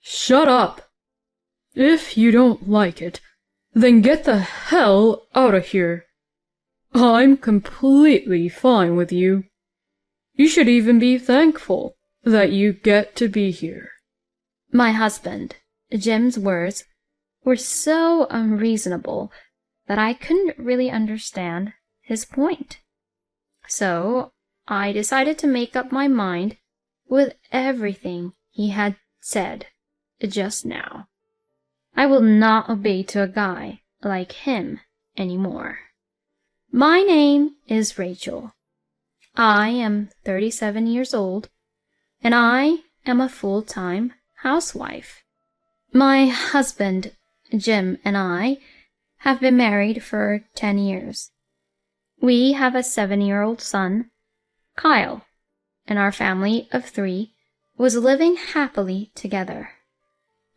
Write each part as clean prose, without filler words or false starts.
Shut up! If you don't like it, then get the hell out of here. I'm completely fine with you. You should even be thankful that you get to be here. My husband, Jim's words were so unreasonable that I couldn't really understand his point. So I decided to make up my mind with everything he had said just now. I will not obey to a guy like him anymore. My name is Rachel. I am 37 years old, and I am a full-time housewife. My husband, Jim, and I have been married for 10 years. We have a 7-year-old son, Kyle, and our family of 3 was living happily together.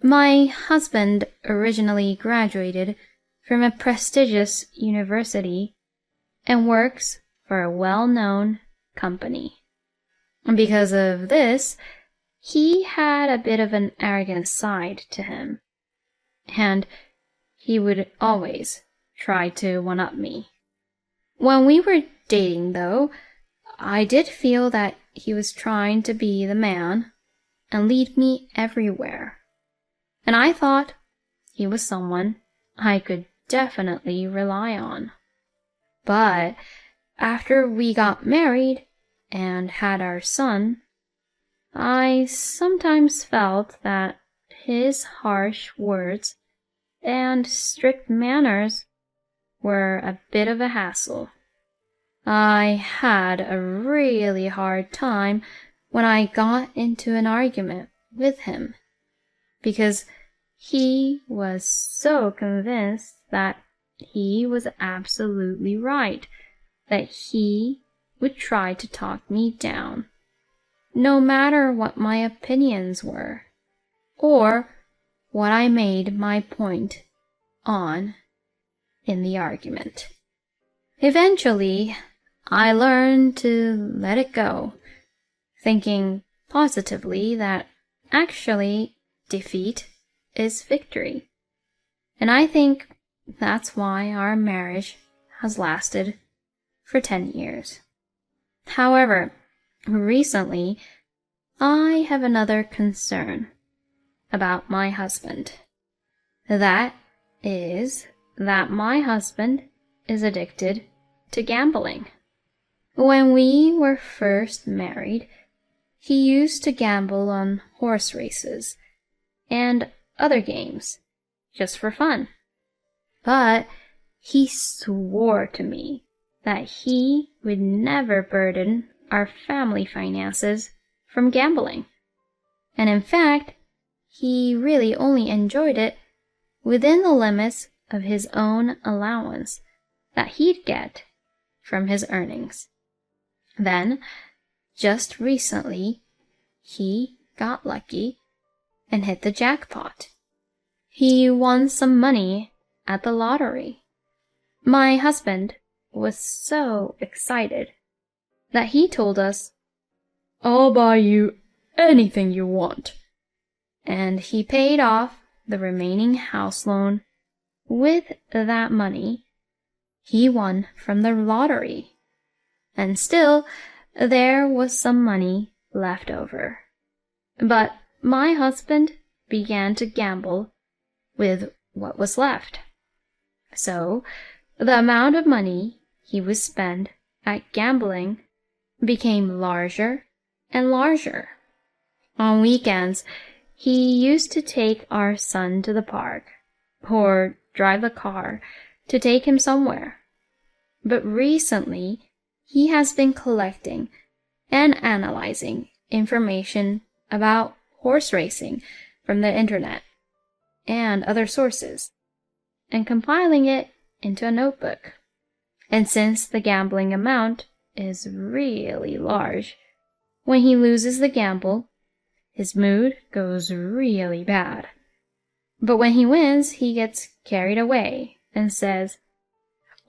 My husband originally graduated from a prestigious university and works for a well-known company. Because of this, he had a bit of an arrogant side to him, and he would always try to one-up me. When we were dating, though, I did feel that he was trying to be the man and lead me everywhere, and I thought he was someone I could definitely rely on. But after we got married and had our son, I sometimes felt that his harsh words and strict manners were a bit of a hassle. I had a really hard time when I got into an argument with him, because he was so convinced that he was absolutely right, that he would try to talk me down, no matter what my opinions were, or what I made my point on in the argument. Eventually, I learned to let it go, thinking positively that actually defeat is victory. And I think that's why our marriage has lasted for 10 years. However, recently, I have another concern about my husband. That is that my husband is addicted to gambling. When we were first married, he used to gamble on horse races and other games, just for fun. But he swore to me that he would never burden our family finances from gambling. And in fact, he really only enjoyed it within the limits of his own allowance that he'd get from his earnings. Then, just recently, he got lucky and hit the jackpot. He won some money at the lottery. My husband was so excited that he told us, I'll buy you anything you want. And he paid off the remaining house loan with that money he won from the lottery. And still, there was some money left over. But my husband began to gamble with what was left. So, the amount of money he would spend at gambling became larger and larger. On weekends, he used to take our son to the park, or drive a car to take him somewhere. But recently, he has been collecting and analyzing information about horse racing from the internet and other sources, and compiling it into a notebook. And since the gambling amount is really large, when he loses the gamble, his mood goes really bad. But when he wins, he gets carried away and says,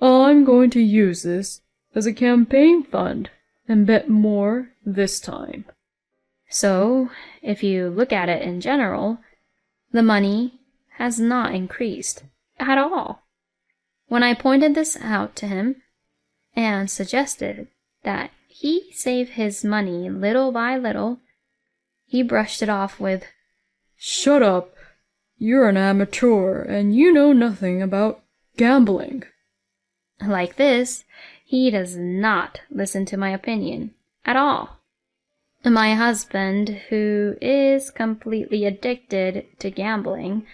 I'm going to use this as a campaign fund and bet more this time. So, if you look at it in general, The money has not increased at all. When I pointed this out to him and suggested that he save his money little by little, he brushed it off with, "Shut up. You're an amateur and you know nothing about gambling." like this, he does not listen to my opinion at all. My husband, who is completely addicted to gambling,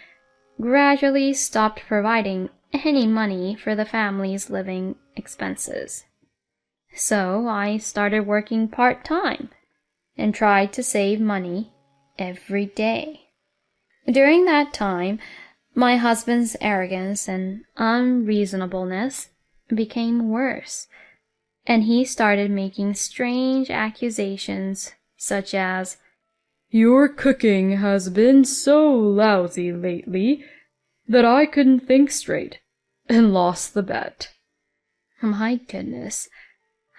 gradually stopped providing any money for the family's living expenses. So I started working part-time and tried to save money every day. During that time, my husband's arrogance and unreasonableness became worse, and he started making strange accusations such as, "Your cooking has been so lousy lately that I couldn't think straight and lost the bet." My goodness,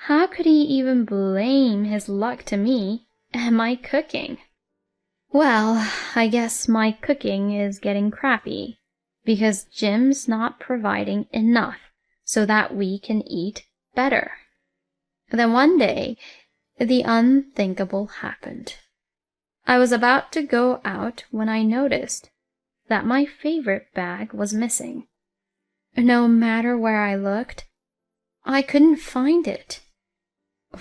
how could he even blame his luck to me and my cooking? Well, I guess my cooking is getting crappy because Jim's not providing enough so that we can eat better. Then one day, the unthinkable happened. I was about to go out when I noticed that my favorite bag was missing. No matter where I looked, I couldn't find it.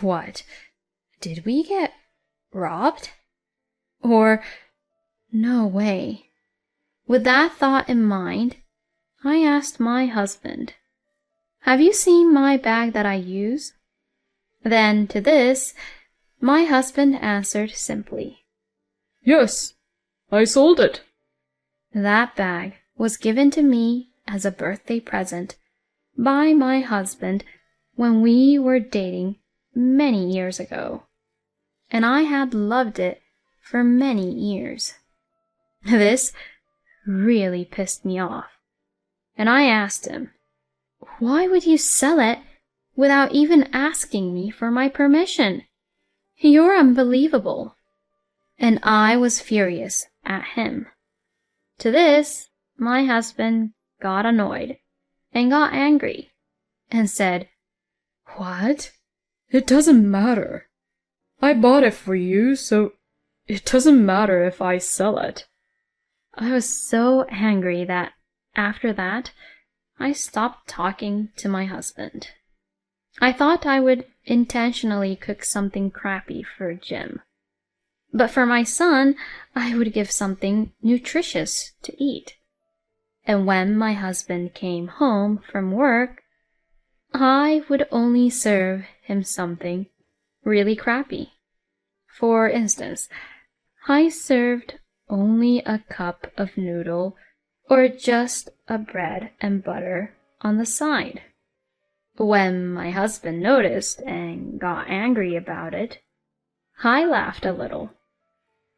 What? Did we get robbed? Or, no way. With that thought in mind, I asked my husband, "Have you seen my bag that I use?" Then to this, my husband answered simply, "Yes, I sold it." That bag was given to me as a birthday present by my husband when we were dating many years ago, and I had loved it for many years. This really pissed me off, and I asked him, "Why would you sell it without even asking me for my permission? You're unbelievable." And I was furious at him. To this, my husband got annoyed and got angry and said, "What? It doesn't matter. I bought it for you, so it doesn't matter if I sell it." I was so angry that after that, I stopped talking to my husband. I thought I would intentionally cook something crappy for Jim. But for my son, I would give something nutritious to eat. And when my husband came home from work, I would only serve him something really crappy. For instance, I served only a cup of noodle or just a bread and butter on the side. When my husband noticed and got angry about it, I laughed a little.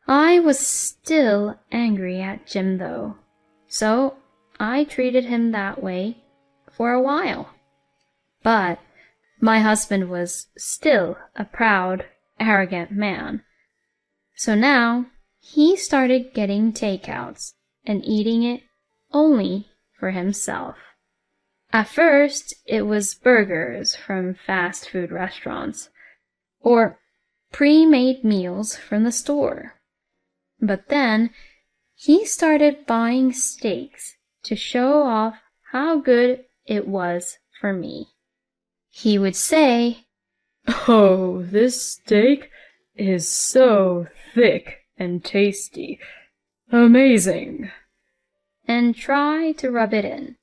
I was still angry at Jim though, so I treated him that way for a while. But my husband was still a proud, arrogant man. So now he started getting takeouts and eating it only for himself. At first, it was burgers from fast food restaurants or pre-made meals from the store. But then he started buying steaks to show off how good it was for me. He would say, "Oh, this steak is so thick and tasty. Amazing." and try to rub it in.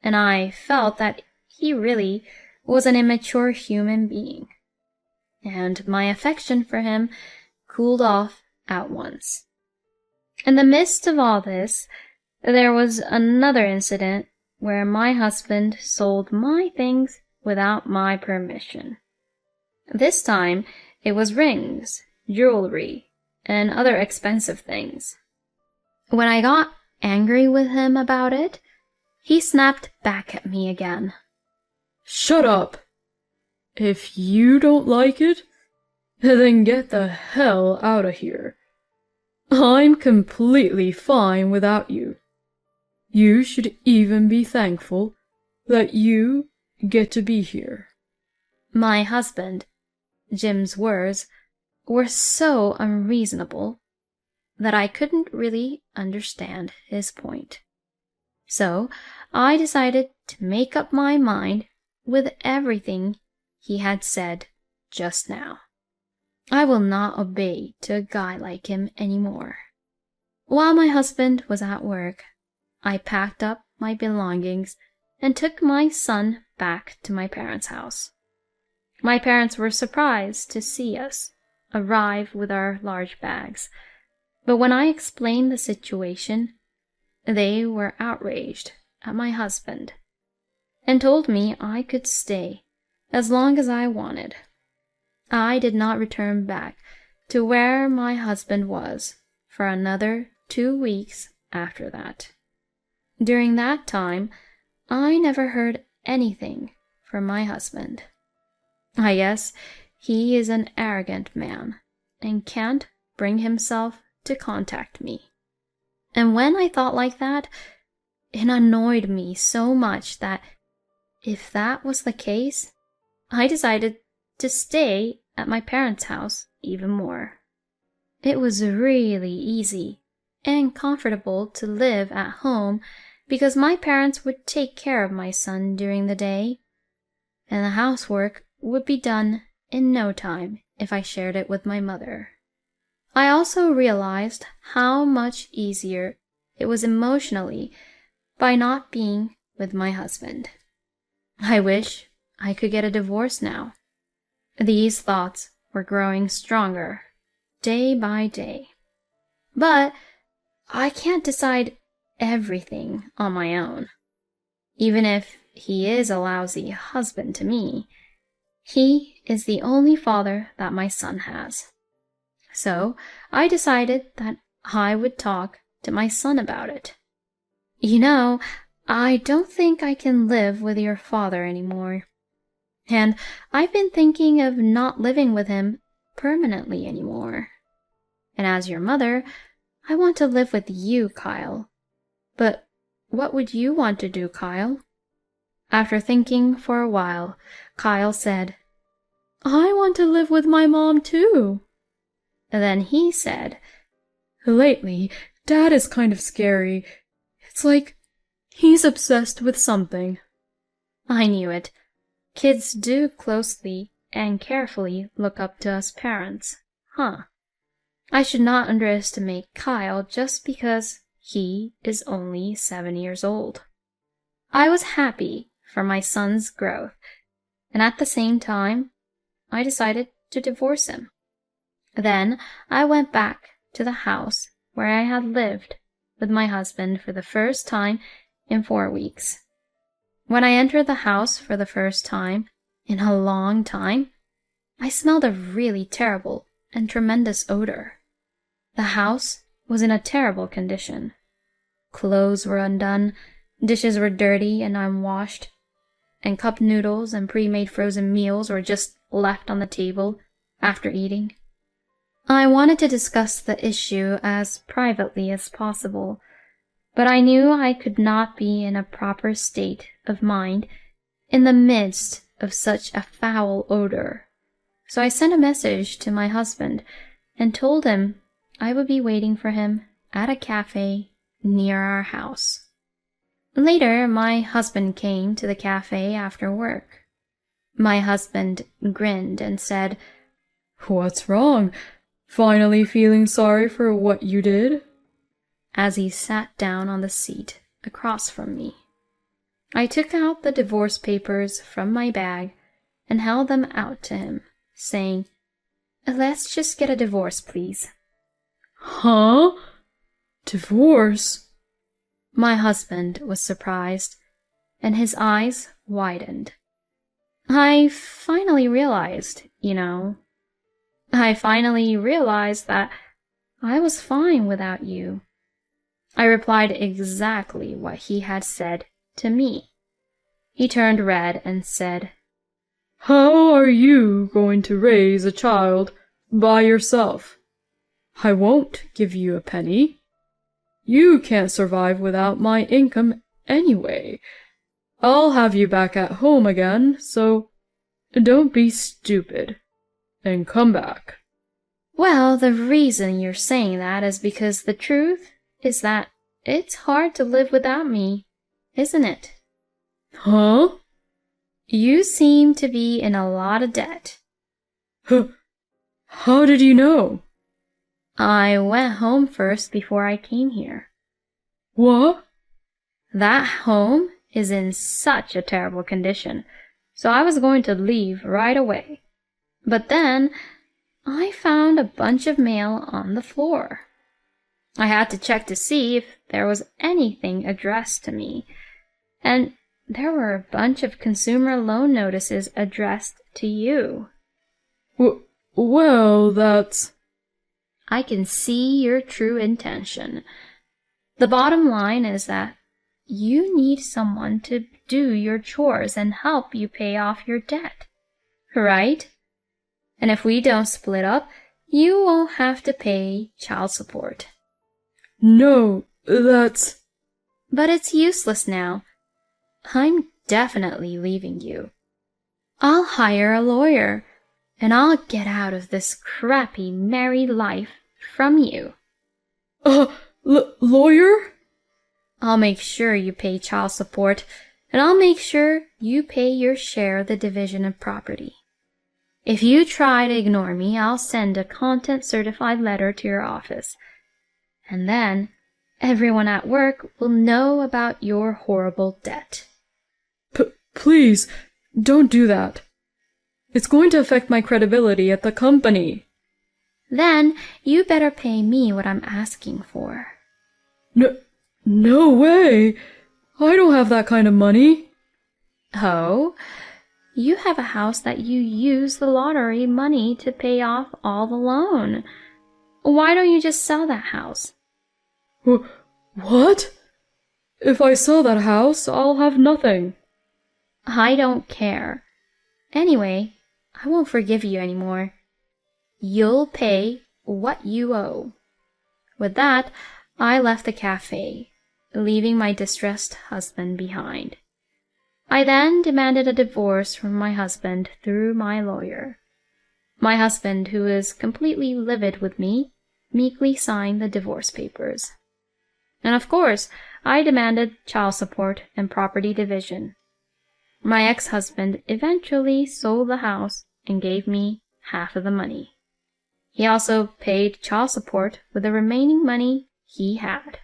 And I felt that he really was an immature human being, and my affection for him cooled off at once. In the midst of all this, there was another incident where my husband sold my things without my permission. This time, it was rings, jewelry, and other expensive things. When I got angry with him about it, he snapped back at me again. "Shut up. If you don't like it, then get the hell out of here. I'm completely fine without you. You should even be thankful that you get to be here." My husband, Jim's words, were so unreasonable that I couldn't really understand his point. So I decided to make up my mind with everything he had said just now. I will not obey to a guy like him anymore. While my husband was at work, I packed up my belongings and took my son back to my parents' house. My parents were surprised to see us arrive with our large bags, but when I explained the situation, they were outraged at my husband and told me I could stay as long as I wanted. I did not return back to where my husband was for another 2 weeks after that. During that time, I never heard anything from my husband. I guess he is an arrogant man and can't bring himself to contact me. And when I thought like that, it annoyed me so much that if that was the case, I decided to stay at my parents' house even more. It was really easy and comfortable to live at home because my parents would take care of my son during the day, and the housework would be done in no time if I shared it with my mother. I also realized how much easier it was emotionally by not being with my husband. I wish I could get a divorce now. These thoughts were growing stronger day by day. But I can't decide everything on my own. Even if he is a lousy husband to me, he is the only father that my son has. So I decided that I would talk to my son about it. "You know, I don't think I can live with your father anymore. And I've been thinking of not living with him permanently anymore. And as your mother, I want to live with you, Kyle. But what would you want to do, Kyle?" After thinking for a while, Kyle said, "I want to live with my mom too." Then he said, "Lately, Dad is kind of scary. It's like he's obsessed with something." I knew it. Kids do closely and carefully look up to us parents, huh? I should not underestimate Kyle just because he is only 7 years old. I was happy for my son's growth, and at the same time, I decided to divorce him. Then I went back to the house where I had lived with my husband for the first time in 4 weeks. When I entered the house for the first time in a long time, I smelled a really terrible and tremendous odor. The house was in a terrible condition. Clothes were undone, dishes were dirty and unwashed, and cup noodles and pre-made frozen meals were just left on the table after eating. I wanted to discuss the issue as privately as possible, but I knew I could not be in a proper state of mind in the midst of such a foul odor. So I sent a message to my husband and told him I would be waiting for him at a cafe near our house. Later, my husband came to the cafe after work. My husband grinned and said, "What's wrong? Finally feeling sorry for what you did?" as he sat down on the seat across from me. I took out the divorce papers from my bag and held them out to him, saying, "Let's just get a divorce, please." "Huh? Divorce?" My husband was surprised, and his eyes widened. I finally realized that I was fine without you. I replied exactly what he had said to me. He turned red and said, "How are you going to raise a child by yourself? I won't give you a penny. You can't survive without my income anyway. I'll have you back at home again, so don't be stupid and come back. Well, the reason you're saying that is because the truth is that it's hard to live without me, isn't it? Huh? You seem to be in a lot of debt. How did you know? I went home first before I came here. What? That home is in such a terrible condition, so I was going to leave right away. But then I found a bunch of mail on the floor. I had to check to see if there was anything addressed to me, and there were a bunch of consumer loan notices addressed to you. Well, that's... I can see your true intention. The bottom line is that you need someone to do your chores and help you pay off your debt, right? And if we don't split up, you won't have to pay child support. No, that's... But it's useless now. I'm definitely leaving you. I'll hire a lawyer, and I'll get out of this crappy married life from you. Lawyer? I'll make sure you pay child support, and I'll make sure you pay your share of the division of property. If you try to ignore me, I'll send a content-certified letter to your office. And then everyone at work will know about your horrible debt. Please, don't do that. It's going to affect my credibility at the company. Then you better pay me what I'm asking for. No way! I don't have that kind of money. Oh? You have a house that you use the lottery money to pay off all the loan. Why don't you just sell that house? What? If I sell that house, I'll have nothing. I don't care. Anyway, I won't forgive you anymore. You'll pay what you owe. With that, I left the cafe, leaving my distressed husband behind. I then demanded a divorce from my husband through my lawyer. My husband, who is completely livid with me, meekly signed the divorce papers. And of course, I demanded child support and property division. My ex-husband eventually sold the house and gave me half of the money. He also paid child support with the remaining money he had.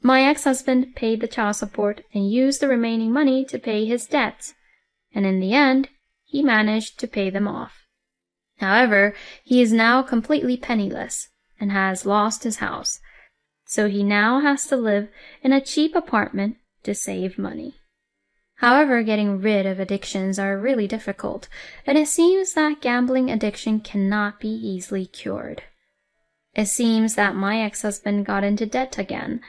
My ex-husband paid the child support and used the remaining money to pay his debts, and in the end, he managed to pay them off. However, he is now completely penniless and has lost his house, so he now has to live in a cheap apartment to save money. However, getting rid of addictions are really difficult, and it seems that gambling addiction cannot be easily cured. It seems that my ex-husband got into debt again,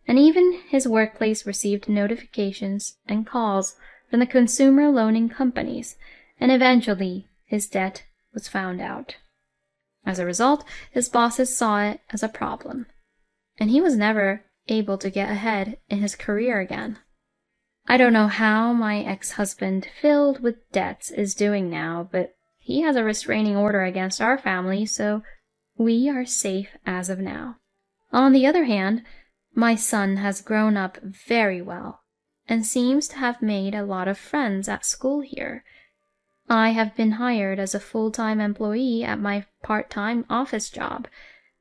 and even his workplace received notifications and calls from the consumer loaning companies, and eventually his debt was found out. As a result, his bosses saw it as a problem, and he was never able to get ahead in his career again. I don't know how my ex-husband, filled with debts, is doing now, but he has a restraining order against our family, so we are safe as of now. On the other hand, my son has grown up very well and seems to have made a lot of friends at school here. I have been hired as a full-time employee at my part-time office job,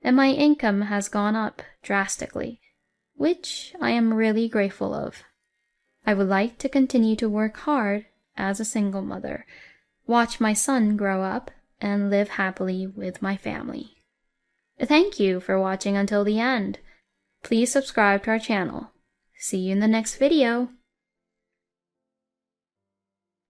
and my income has gone up drastically, which I am really grateful of. I would like to continue to work hard as a single mother, watch my son grow up, and live happily with my family. Thank you for watching until the end. Please subscribe to our channel. See you in the next video.